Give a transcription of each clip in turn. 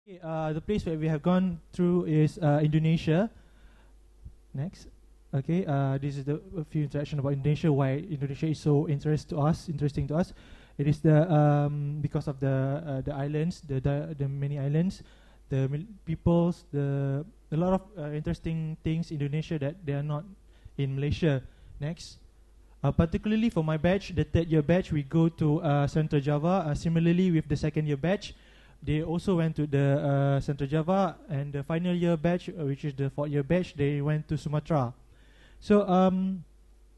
Okay, the place where we have gone through is Indonesia. Next. Okay, this is a few interaction about Indonesia. Why Indonesia is so interesting to us. It is the because of the islands, the many islands, the peoples, a lot of interesting things in Indonesia that they are not in Malaysia. Next. Particularly for my batch, the third year batch, we go to Central Java. Similarly with the second year batch, they also went to the Central Java, and the final year batch, which is the fourth year batch, they went to Sumatra. So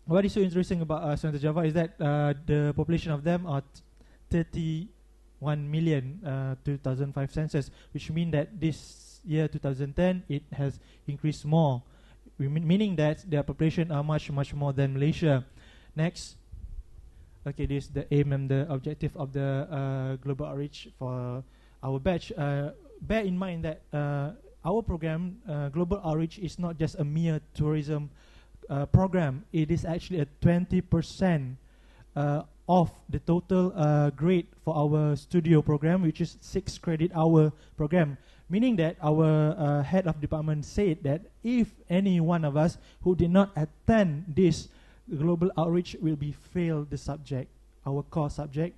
what is so interesting about Central Java is that the population of them are 31 million 2005 census, which means that this year 2010 it has increased more, meaning that their population are much more than Malaysia. Next. Okay, this is the aim and the objective of the global outreach for our batch. Bear in mind that our program, global outreach, is not just a mere tourism program. It is actually a 20% of the total grade for our studio program, which is 6 credit hour program. Meaning that our head of department said that if any one of us who did not attend this global outreach will be failed the subject, our core subject.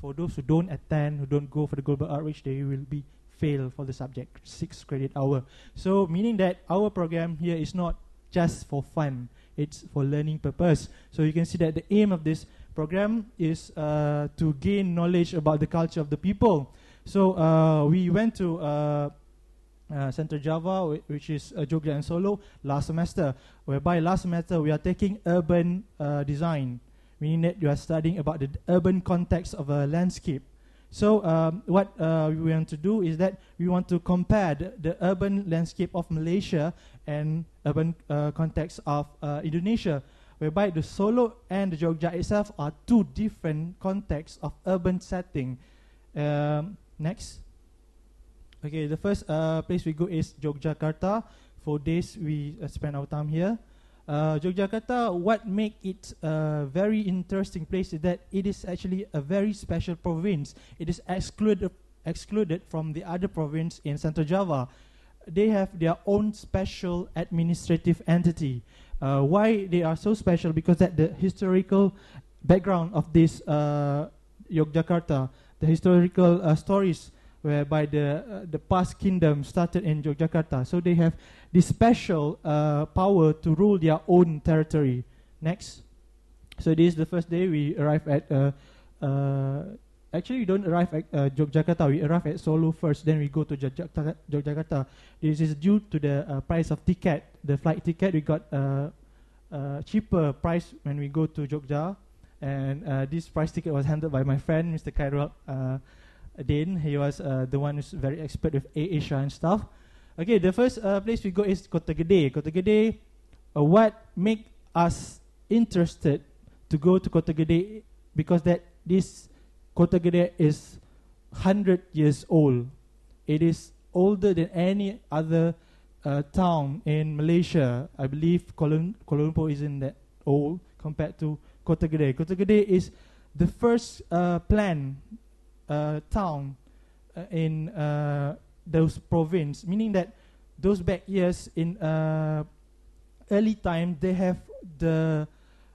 For those who don't attend, who don't go for the global outreach, they will be failed for the subject, 6 credit hour. So meaning that our program here is not just for fun, it's for learning purpose. So you can see that the aim of this program is to gain knowledge about the culture of the people. So we went to Central Java, which is Jogja and Solo, last semester, whereby last semester we are taking urban design, meaning that you are studying about the urban context of a landscape. So what we want to do is that we want to compare the urban landscape of Malaysia and urban context of Indonesia, whereby the Solo and the Jogja itself are two different contexts of urban setting. Next. Okay, the first place we go is Yogyakarta. 4 days we spend our time here. Yogyakarta, what makes it a very interesting place is that it is actually a very special province. It is excluded from the other province in Central Java. They have their own special administrative entity. Why they are so special? Because that the historical background of this Yogyakarta, the historical stories whereby the past kingdom started in Yogyakarta. So they have this special power to rule their own territory. Next. So this is the first day we arrive at, actually we don't arrive at Yogyakarta, we arrive at Solo first, then we go to Yogyakarta. This is due to the price of ticket, the flight ticket. We got cheaper price when we go to Jogja, and this price ticket was handled by my friend, Mr. Khairul Dane. He was the one who's very expert with Asia and stuff. Okay, the first place we go is Kota Gede. Kota Gede, what make us interested to go to Kota Gede? Because that this Kota Gede is 100 years old. It is older than any other town in Malaysia. I believe Kuala Lumpur isn't that old compared to Kota Gede. Kota Gede is the first planned town in those province, meaning that those back years in early time they have the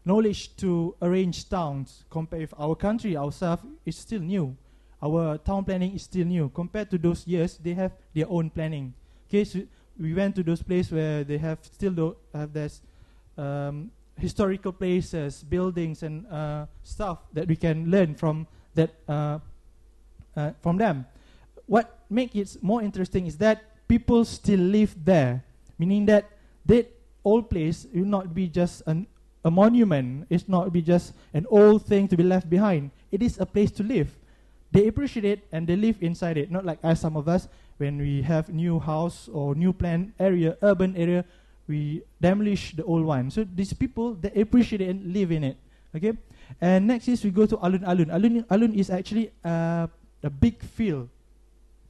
knowledge to arrange towns. Compared with our country, ourselves is still new. Our town planning is still new. Compared to those years, they have their own planning. Okay, so we went to those places where they have still have this historical places, buildings, and stuff that we can learn from that. From them. What makes it more interesting is that people still live there, meaning that that old place will not be just a monument. It's not be just an old thing to be left behind. It is a place to live. They appreciate it and they live inside it. Not like us, some of us, when we have new house or new planned area, urban area, we demolish the old one. So these people, they appreciate it and live in it. Okay. And next is we go to Alun Alun. Alun is actually a big field,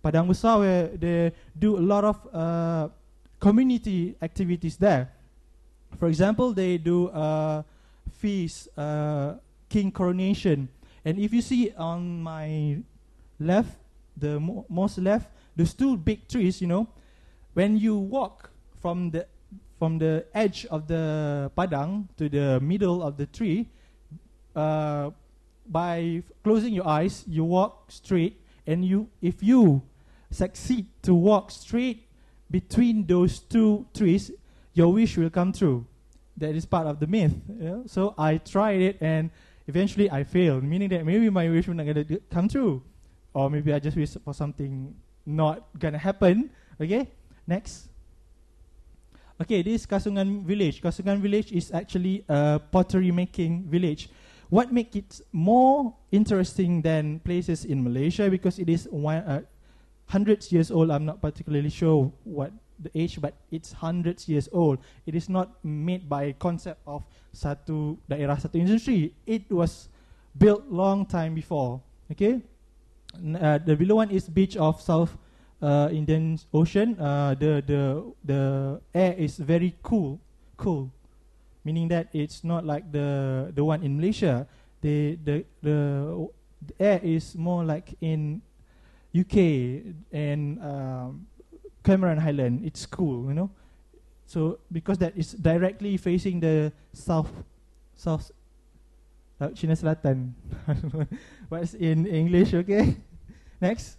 Padang Besar, where they do a lot of community activities there. For example, they do feast, king coronation. And if you see on my left, the most left, those two big trees, you know, when you walk from the edge of the padang to the middle of the tree, by closing your eyes, you walk straight, and if you succeed to walk straight between those two trees, your wish will come true. That is part of the myth. You know? So I tried it, and eventually I failed, meaning that maybe my wish will not gonna come true, or maybe I just wish for something not gonna happen. Okay, next. Okay, this Kasungan village. Kasungan village is actually a pottery making village. What makes it more interesting than places in Malaysia, because it is hundreds years old. I'm not particularly sure what the age, but it's hundreds years old. It is not made by concept of satu daerah, satu industry. It was built long time before. Okay, the below one is beach of South Indian Ocean. The air is very cool, meaning that it's not like the one in Malaysia. The air is more like in UK and Cameron Highland. It's cool, you know. So because that is directly facing the south China Selatan. What's in English? Okay. Next.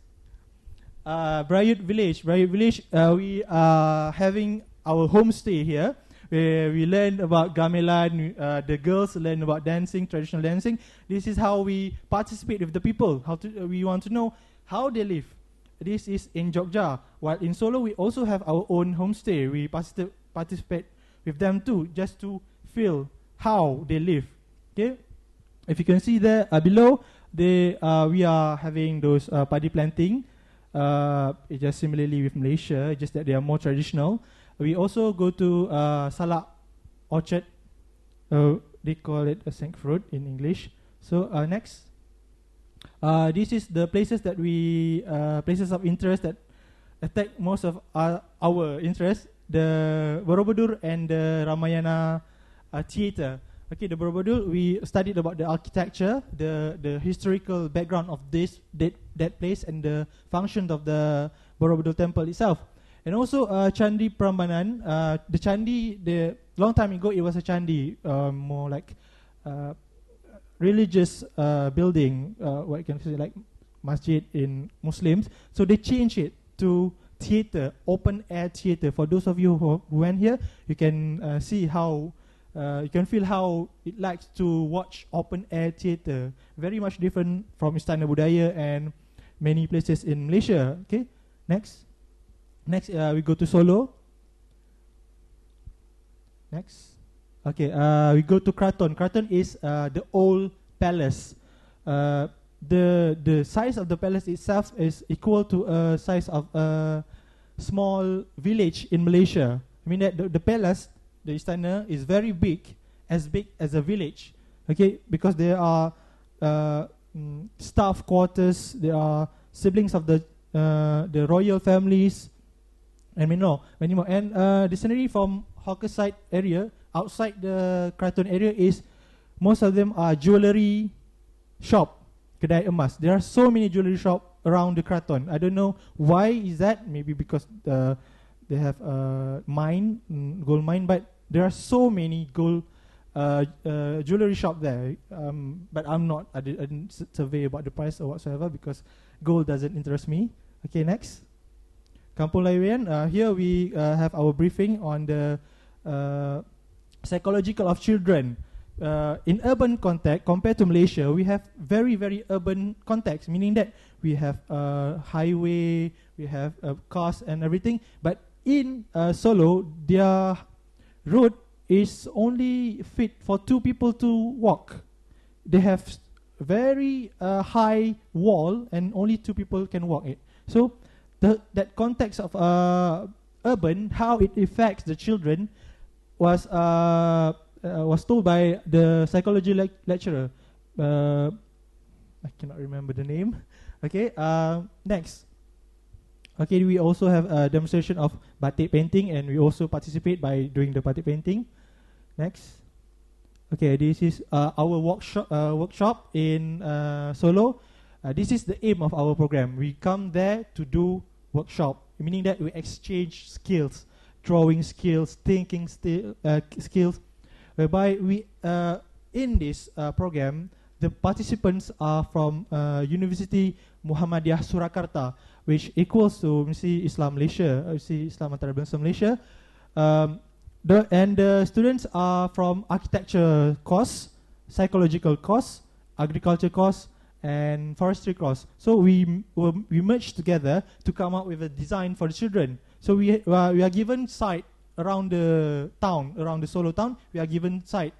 Brayut Village. Brayut Village. We are having our homestay here, where we learn about gamelan. The girls learn about dancing, traditional dancing. This is how we participate with the people. We want to know how they live. This is in Jogja. While in Solo, we also have our own homestay. We participate with them too, just to feel how they live. Okay, if you can see there below, we are having those paddy planting. It's just similarly with Malaysia, just that they are more traditional. We also go to Salak Orchard. They call it a sanctuary in English. So next. This is the places that places of interest that attack most of our interest. The Borobudur and the Ramayana theatre. Okay, the Borobudur, we studied about the architecture, the historical background of that place, and the functions of the Borobudur temple itself. And also Candi Prambanan. The Candi, the long time ago, it was a Candi, more like religious building, what you can say, like masjid in Muslims. So they changed it to theater, open air theater. For those of you who went here, you can see how, you can feel how it likes to watch open air theater. Very much different from Istana Budaya and many places in Malaysia. Okay, next. Next, we go to Solo. Next. Okay, we go to Kraton. Kraton is the old palace. The size of the palace itself is equal to a size of a small village in Malaysia. I mean that the palace, the istana, is very big as a village. Okay, because there are staff quarters, there are siblings of the royal families, and many more. And the scenery from hawker side area outside the Kraton area is, most of them are jewellery shop, kedai emas. There are so many jewellery shop around the Kraton. I don't know why is that. Maybe because they have a mine, gold mine, but there are so many gold jewellery shop there. But I didn't survey about the price or whatsoever, because gold doesn't interest me. Okay, next. Kampung Layan. Here we have our briefing on the psychological of children. In urban context, compared to Malaysia, we have very, very urban context, meaning that we have highway, we have cars and everything. But in Solo, their road is only fit for 2 people to walk. They have very high wall, and only 2 people can walk it. So that context of urban, how it affects the children, was told by the psychology lecturer. I cannot remember the name. Okay, next. Okay, we also have a demonstration of batik painting, and we also participate by doing the batik painting. Next. Okay, this is our workshop in Solo. This is the aim of our program. We come there to do workshop, meaning that we exchange skills, drawing skills, thinking skills, whereby we in this program, the participants are from University Muhammadiyah Surakarta, which equals to University Islam Malaysia, University Islam Antarabangsa Malaysia. The students are from architecture course, psychological course, agriculture course, and forestry course. So we merged together to come up with a design for the children. So we are given site around the town, around the Solo town. We are given site.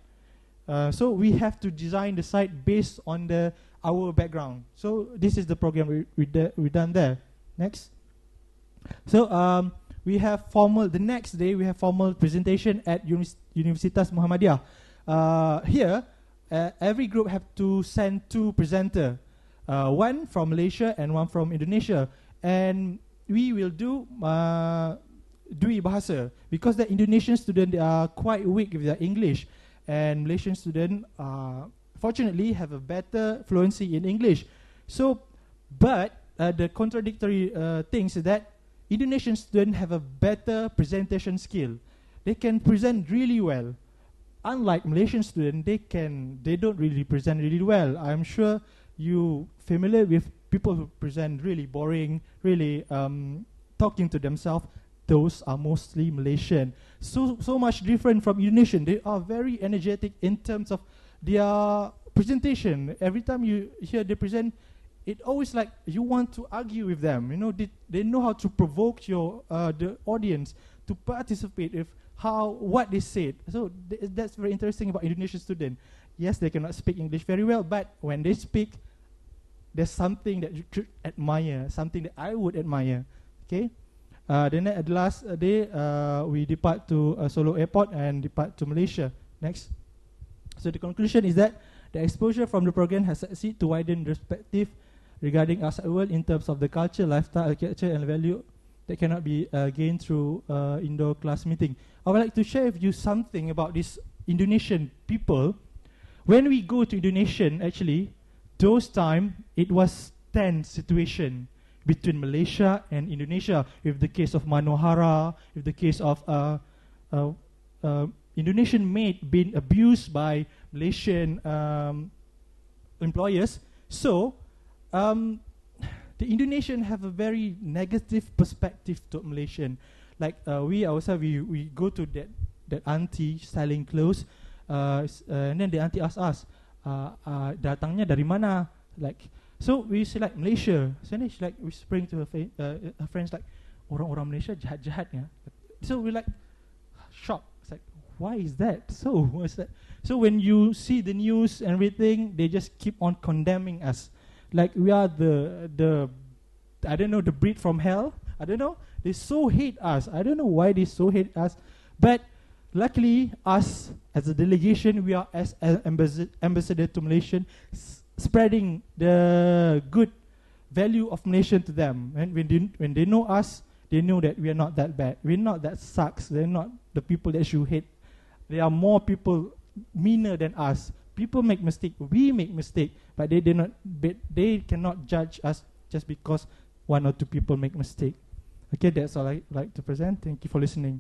So we have to design the site based on our background. So this is the program we done there. Next. So we have the next day we have formal presentation at Universitas Muhammadiyah. Here, every group have to send 2 presenters, one from Malaysia and one from Indonesia. And we will do Dui Bahasa, because the Indonesian students are quite weak with their English, and Malaysian students fortunately have a better fluency in English. So, but the contradictory things is that Indonesian students have a better presentation skill. They can present really well. Unlike Malaysian students, they don't really present really well. I'm sure you familiar with people who present really boring, really talking to themselves. Those are mostly Malaysian. So much different from Indonesian. They are very energetic in terms of their presentation. Every time you hear they present, it always like you want to argue with them. You know, they know how to provoke the audience to participate with what they said. So that's very interesting about Indonesian students. Yes, they cannot speak English very well, but when they speak, there's something that you should admire, something that I would admire. Okay. Then at the last day, we depart to Solo Airport and depart to Malaysia. Next. So the conclusion is that the exposure from the program has succeeded to widen perspective regarding outside world in terms of the culture, lifestyle, architecture, and value that cannot be gained through indoor class meeting. I would like to share with you something about these Indonesian people. When we go to Indonesian, actually, those time it was tense situation between Malaysia and Indonesia. With the case of Manohara, with the case of Indonesian maid being abused by Malaysian employers. So the Indonesian have a very negative perspective to Malaysian. Like we ourselves, we go to that auntie selling clothes, and then the auntie asks us, datangnya dari mana? Like, so we say like Malaysia. So then she like whispering to her friends like, orang-orang Malaysia jahat-jahat ya. So we like shocked. It's like, why is that? So what's that? So when you see the news and everything, they just keep on condemning us. Like we are the I don't know, the breed from hell. I don't know. They so hate us. I don't know why they so hate us. But luckily, us as a delegation, we are as ambassador to Malaysian, spreading the good value of Malaysian to them. And when they know us, they know that we are not that bad. We're not that sucks. They're not the people that you hate. There are more people meaner than us. People make mistake. We make mistake, but they cannot judge us just because 1 or 2 people make mistake. Okay, that's all I like to present. Thank you for listening.